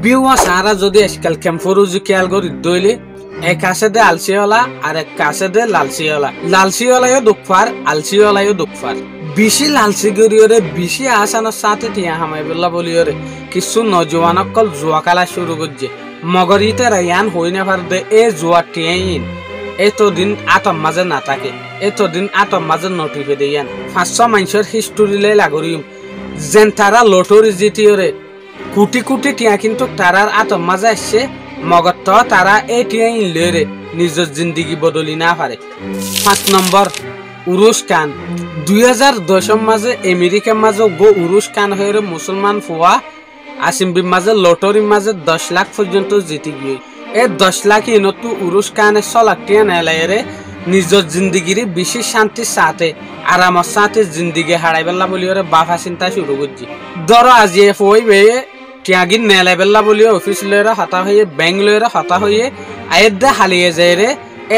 বিওয়া সারা যদি আজকাল ক্যাম্পরুজু খেয়াল করি দইলে এক আছে দে আলসিওলা আর এক আছে দে লালসিওলা লালসিওলায়ও দুঃখার আলসিওলায়ও দুঃখার বেশি লালসি গরিয়রে বেশি আসানোর সাথে টিয়া হামাই বললা বলিয়রে কিছু নজওয়ানকল জুয়া খেলা শুরু করছে মগর ইতে রায়ান হই না পারবে এ জুয়া টিয়াইন এতদিন আতম মাঝে না থাকে এতদিন আতম মাঝে নটিফে দেয়ান 500 মানুষের হিস্টোরিলে লাগরিম যেন তারা লটরি জিতিয়রে কোটি কোটি টিয়া কিন্তু তারার আতম মাঝে আসছে মগর তো তারা এই টিয়াইন লরে নিজের জিন্দগি বদলি না পারে 5 নম্বর উরুস খান 2010 মাঝে আমেরিকার মাঝে গো উরুস খান হয়ে মুসলমান ফুয়া আসিমবির মাঝে লটরির মাঝে 10 লাখ পর্যন্ত জিতে গিয়ে এই 10 লাখ ইনতু উরুস খানের 100 লাখ টিয়া নেলাইরে নিজের জিন্দগির বেশি শান্তির সাথে আরামের সাথে জিন্দগি হারাই বেলা বলি ওরে বাফা চিন্তা শুরু করছি ধরো আজি হই বে টিয়াগির নেলাই বেলা বলি অফিস লইরা হতা হয়ে ব্যাংক লইরা হতা হয়ে আয়েদা হালিয়ে যায় রে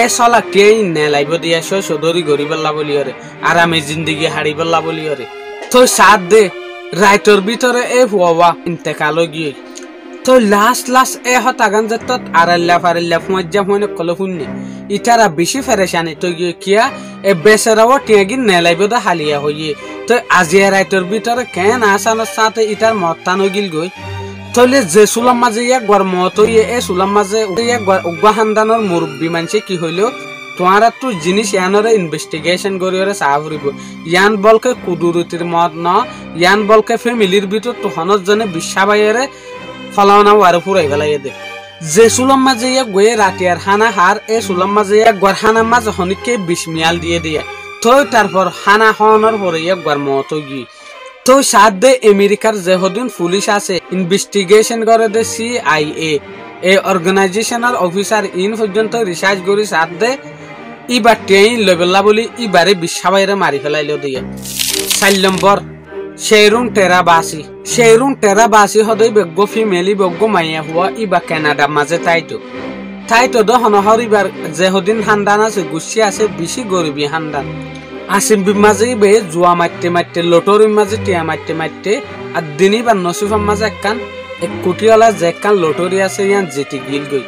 এ 100 লাখ টিয়াই নেলাইব দিয়া সদরি গরি বেলা বলি ওরে আরামে জিন্দগি হারি বেলা বলি ওরে তো সাথ দে রাইটর ভিতরে এ হুয়া ইন্তেকাল গিয়ে তো লাস্ট এ হতাগান যে তত আরাল্লা ফারাল্লা ফুঁজা ফুঁনে কলে শুননি ইটারা বেশি ফেরেশানি তো গিয়ে কিয়া এ বেচারাও টিয়াগি নেলাইব দা হালিয়া হইয়ে তো আজিয়া রাইটর ভিতরে কেন আসানোর সাথে ইটার মতান গিল গই তলে যে সুলাম মাঝে এক গর মত এ সুলাম মাঝে এক উগ্বা হান্দানোর মুরব্বী মানছে কি হইলো তোমারা তো জিনিস ইয়ানরে ইনভেস্টিগেশন করিরে সাহরিব ইয়ান বলকে কুদুরতির মত ন ইয়ান বলকে ফ্যামিলির ভিতর তোহনর জনে বিশ্বাবাইরে ফলাওনা ওয়ারে ফুরাই গলাই দে যে সুলাম মাঝে এক গয়ে রাতিয়ার হানা হার এ সুলাম মাঝে এক গর হানা মাঝে হনিকে 20 মিয়াল দিয়ে দিয়ে তো তারপর হানা হনর পরে এক গর মত গি তো সাথ দে আমেরিকার যে হদিন পুলিশ আছে ইনভেস্টিগেশন করে দে CIA এ অর্গানাইজেশনাল অফিসার ইন পর্যন্ত রিসার্চ করি সাথ দে ইবার টেইন লেভেলা বলি ইবারে বিশ্বাবাইরে মারি ফেলাইলো দিয়ে 4 নম্বর শেরুন টেরাবাসি হদই বেগ্য ফিমেলি বেগ্য মাইয়া হুয়া ইবা কানাডা মাঝে তাইতো দহন হরিবার যে হদিন হান্দান আছে গুছি আছে বেশি গরিবী হান্দান আসিম মাঝে বে জুয়া মারতে লটরির মাঝে টিয়া মারতে আর দিনই বা নসিফার মাঝে একখান 1 কোটিওয়ালা যে একখান লটরি আছে ইয়ান জিতি গিল গই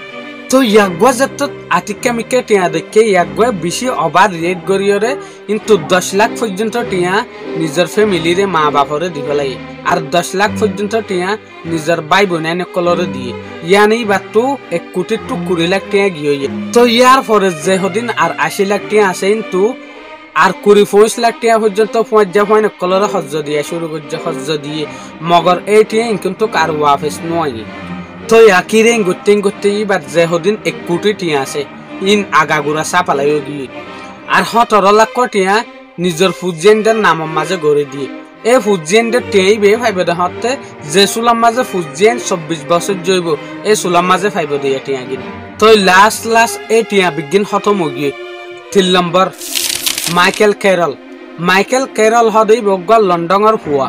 তো ইয়াগুয়া যেত আতিকা মিকে টিয়া দেখে ইয়াগুয়া বেশি ওভার রেট গরিয়রে কিন্তু 10 লাখ পর্যন্ত টিয়া নিজের ফ্যামিলিরে মা বাপরে দি ফেলাই আর 10 লাখ পর্যন্ত টিয়া নিজের ভাই বোন কলরে দিয়ে ইয়ানি বাতু 1 কোটি টু 20 লাখ টিয়া গিয়ে তো ইয়ার পরে যে হদিন আর 80 লাখ টিয়া আছে কিন্তু আর 25 লাখ টিয়া পর্যন্ত পৌঁছা হয় কলরে হজ্জ দিয়ে শুরু করছে হজ্জ দিয়ে মগর এই টিয়া কিন্তু কার ওয়াফেস নয় তো আকিরে গতে এবার যে হদিন 1 কোটি টিয়া আছে ইন আগাগুড়া চাপালাই গিয়ে আর 17 লাখ টিয়া নিজের ফুজিয়েন্ডের নামের মাঝে গড়ে দিয়ে এই ফুজিয়েন্ডের টিয়াই বে ফাইব হতে যে সুলাম মাঝে ফুজিয়েন্ড 24 বছর জৈব এই সুলাম মাঝে ফাইব দিয়ে টিয়া গিয়ে তো লাস্ট এই টিয়া বিজ্ঞান খতম গিয়ে 3 নম্বর মাইকেল ক্যারল হদই বগ্গল লন্ডনের হুয়া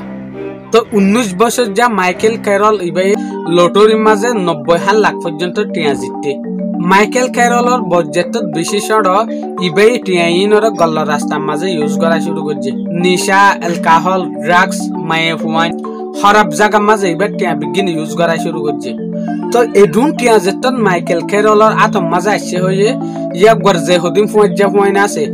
তো 19 বছর যা মাইকেল ক্যারল ইবাই লটরির মাঝে 90 লাখ পর্যন্ত টিয়া জিততে মাইকেল ক্যারলর বজেট বিশেষণ ইবাই টিয়াইনর গল্ল রাস্তার মাঝে ইউজ করা শুরু করছে নিশা অ্যালকোহল ড্রাগস মাইফুয়াইন খারাপ জায়গার মাঝে এবার টিয়া বিজ্ঞান ইউজ করা শুরু করছে তো এডুন টিয়া যেতন মাইকেল ক্যারলর আতম মাঝে আসছে হয়ে ইয়াকবার যে হদিন পৌঁছা পয়েন্ট আছে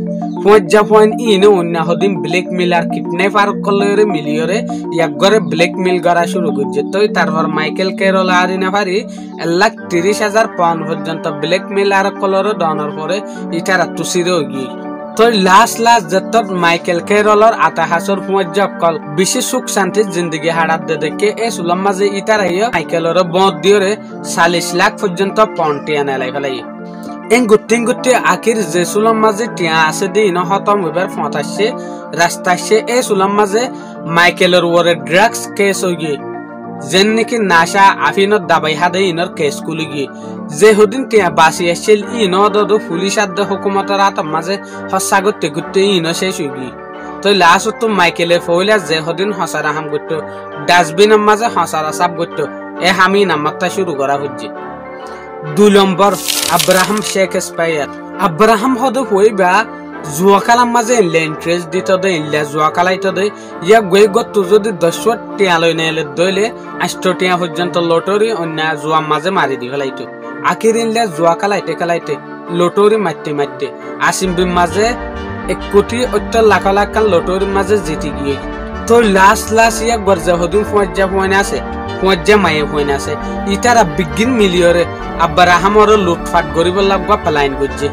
পৌঁছা পয়েন্ট ইনে অন্য হদিন ব্ল্যাকমেল আর কিডন্যাপার কলরে মিলিয়রে ইয়াকগরে ব্ল্যাকমেল করা শুরু করছে তো তারপর মাইকেল ক্যারল আর ইনা পারি 1,30,000 পাউন্ড পর্যন্ত ব্ল্যাকমেল আর কলরে দনের পরে ইটারা তুসিরে গিয়ে তো লাস্ট যত মাইকেল ক্যারলর আতা হাসর পৌঁছা কল বেশি সুখ শান্তির জিন্দগি হারাত দে দেখে এ সুলাম মাঝে ইটারা মাইকেলর বদ দিয়ে 40 লাখ পর্যন্ত পাউন্ড টিয়া নেলাই ফেলাই এন গুটি আখির যে সুলাম মাঝে টিয়া আছে দি ইন হতম এবার ফটাসে রাস্তা আসছে এ সুলাম মাঝে মাইকেলের ওরে ড্রাগস কেস হয়ে গিয়ে যেন নাকি নাশা আফিনত দাবাই হাদে ইনর কেস খুলি গিয়ে যে হদিন টিয়া বাসি আসছিল ইন দো পুলিশ আদ হুকুমতের আতম মাঝে হসা করতে ইন শেষ হয়ে গিয়ে তো লাস্ট তো মাইকেলে ফইলা যে হদিন হসারা হাম করতো ডাস্টবিনের মাঝে হসারা সাপ করতো এ হামি নামাতা শুরু করা হচ্ছে 2 নম্বর আব্রাহাম শেক্সপিয়ার আব্রাহাম হদ হইবা জুয়া খেলার মাঝে ইনলে ইন্টারেস্ট দিত দে ইনলে জুয়া খেলাইত দে ইয়া গই গত যদি 10 টিয়া লই নেলে দইলে 8 টিয়া পর্যন্ত লটারি অন্য জুয়া মাঝে মারি দি ফেলাইতো আখির ইনলে জুয়া খেলাইতে লটারি মারতে আসিম বিম মাঝে 1 কোটি 70 লাখ লাখ লটারির মাঝে জিতি গিয়ে তো লাস্ট ইয়া গরজা হদিন পয়না আছে ইতারা বিগিন মিলিয়রে আব্রাহামর লুটফাট গরিব লাগবা প্লাইন গজ্জে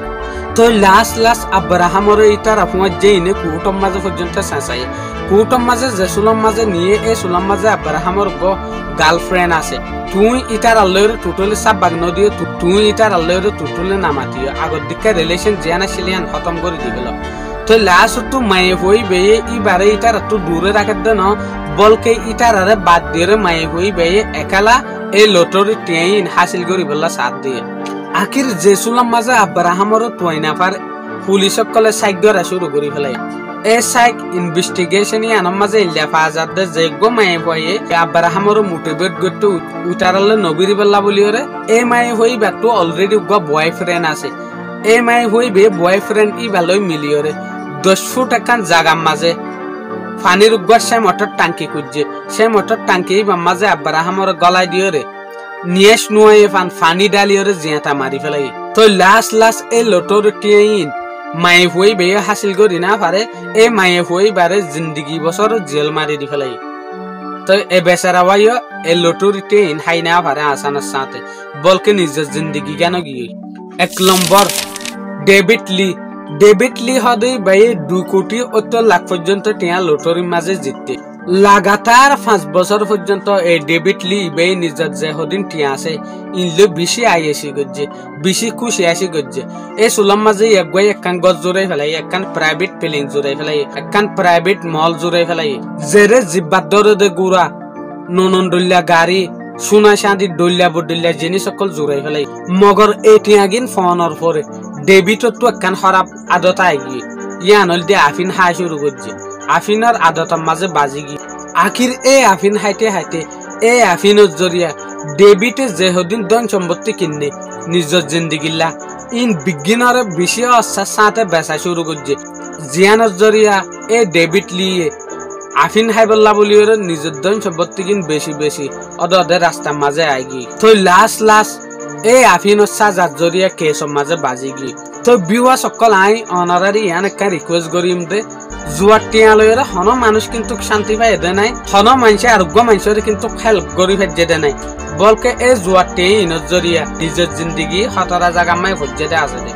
তো লাস্ট আব্রাহামর ইতারা পয়জা ইনে কুটম মাঝে পর্যন্ত সাসাই কুটম মাঝে যে সুলম মাঝে নিয়ে এই সুলম মাঝে আব্রাহামর গার্লফ্রেন্ড আছে তুই ইতার আল্লাহর টুটলে সব বাগন দিও তুই ইতার আল্লাহর টুটলে নামাতিও আগর দিকে রিলেশন জিয়ানা শিলিয়ান খতম করে দিবেল তো লাস্ট তো মায়ে হই বেয়ে ইবারে ইতার তো দূরে রাখে দেন বলকে ইতারারে বাদ দিয়ে মায়ে হই বেয়ে একালা এই লটারি টিয়াইন হাসিল করি বললা সাথ দিয়ে আখির যে সুলম মাঝে আব্রাহামর তোয়নাফার পুলিশ সকলে সাইক ধরা শুরু করি ফেলাই এই সাইক ইনভেস্টিগেশন ইয়ানোর মাঝে ইল্লা ফাজাদ দে যে গো মায়ে হয়ে আব্রাহামর মোটিভেট করতে উতারালে নবীর বল্লা বলিওরে এই মায়ে হই বাটো অলরেডি গো বয়ফ্রেন্ড আছে এই মায়ে হই বে বয়ফ্রেন্ড ই ভালোই মিলিওরে 10 ফুট একান জাগার মাঝে পানির উগ্র সে মোটর টাঙ্কি খুঁজছে সে মোটর টাঙ্কি মাঝে আব্রাহামর গলায় দিওরে নিয়েস নুয়ে পানি ডালিওরে জিয়াতা মারি ফেলাই তো লাস্ট এই লটারি টিয়াইন মায়ে হই বে হাসিল করি না পারে এই মায়ে হই বারে জিন্দগি বছর জেল মারি দি ফেলাই তো এ বেচারা ভাইও এই লটারি টিয়াইন হাই না পারে আসানোর সাথে বলকে নিজের জিন্দগি কেন গিয়ে 1 নম্বর ডেভিড লি হদে বাই 2 কোটি 70 লাখ পর্যন্ত টিয়া লটারির মাঝে জিততে লাগাতার 5 বছর পর্যন্ত এই ডেভিড লি বাই নিজের যে হদিন টিয়া আছে ইনলে বেশি আইএসি গজ্জে বেশি খুশি আসি গজ্জে এই সুলম মাঝে একখান গজ জোরাই ফেলাই একখান প্রাইভেট প্লেন জোরাই ফেলাই একখান প্রাইভেট মল জোরাই ফেলাই জেরে জিব্বাত দরে দে গুড়া ননন ডল্লা গাড়ি সোনা চাঁদি ডল্লা বডল্লা জিনিস সকল জোরাই ফেলাই মগর এটিয়াগিন ফোনের পরে ডেভিডর তো একখান খারাপ আদত আইগি ইয়ানল দিয়ে আফিন হাই শুরু করছে আফিনের আদতের মাঝে বাজি গি আখির এই আফিন হাইতে এই আফিনের জরিয়া ডেভিডে যে হদিন ধন সম্পত্তি কিনে নিজের জিন্দিগিল্লা ইন বিজ্ঞানের বেশি অশ্বাস সাথে বেচা শুরু করছে জিয়ানের জরিয়া এই ডেভিড লিয়ে আফিন হাইবল্লা বলি নিজের ধন সম্পত্তি কিন বেশি অদে রাস্তার মাঝে আইগি তো লাস্ট এই আফিনের সাজার জরিয়া কেসর মাঝে বাজি গি তো বিওয়া সকল আই অনারারি ইয়ান একটা রিকোয়েস্ট করিম দে জুয়ার টিয়া লইরে হন মানুষ কিন্তু শান্তি পাই দে নাই হন মানুষে আরোগ্য মানুষের কিন্তু হেল্প করি ফেজে দে নাই বলকে এই জুয়ার টিয়া ইনের জরিয়া নিজের জিন্দগি হতরা জায়গা মাই ভজে দে আছে দে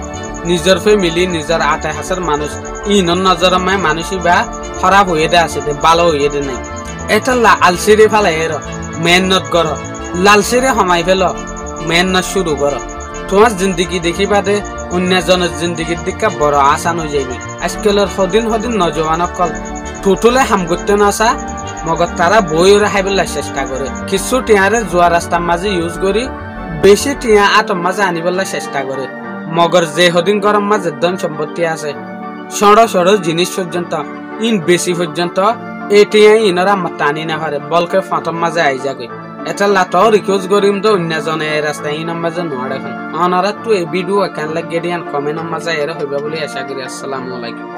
নিজের ফ্যামিলি নিজের আতে হাসের মানুষ ইনর নজর মাই মানুষই বা খারাপ হয়ে দে আছে দে ভালো হয়ে দে নাই এটা আলসিরে ফেলাই এর মেহনত কর লালসিরে সমাই ফেল মেহনত শুরু কর তোমার জিন্দগি দেখিবা দে অন্যজনের জিন্দগির দিকে বড় আসান হয়ে যাবি আজকালের সদিন নজওয়ান কল টোটলে হাম করতে নাসা মগর তারা বই রাখাইবেলা চেষ্টা করে কিছু টিয়ারে জোয়া রাস্তার মাঝে ইউজ করি বেশি টিয়া আটম মাঝে আনিবেলা চেষ্টা করে মগর যে সদিন গরম মাঝে ধন সম্পত্তি আছে সড় জিনিস পর্যন্ত ইন বেশি পর্যন্ত এই টিয়া ইনরা টানি না পারে বলকে ফাঁটম মাঝে আই যাগে এটা লাটাও রিকোয়েস্ট করিম তো অন্যজনে রাস্তা ইনর মাঝে নোয়ার এখন অনারা তো এই ভিডিও এখান লাগে দিয়ান কমেন্ট মাঝে এর হইবা বলে আশা করি। আসসালামু আলাইকুম।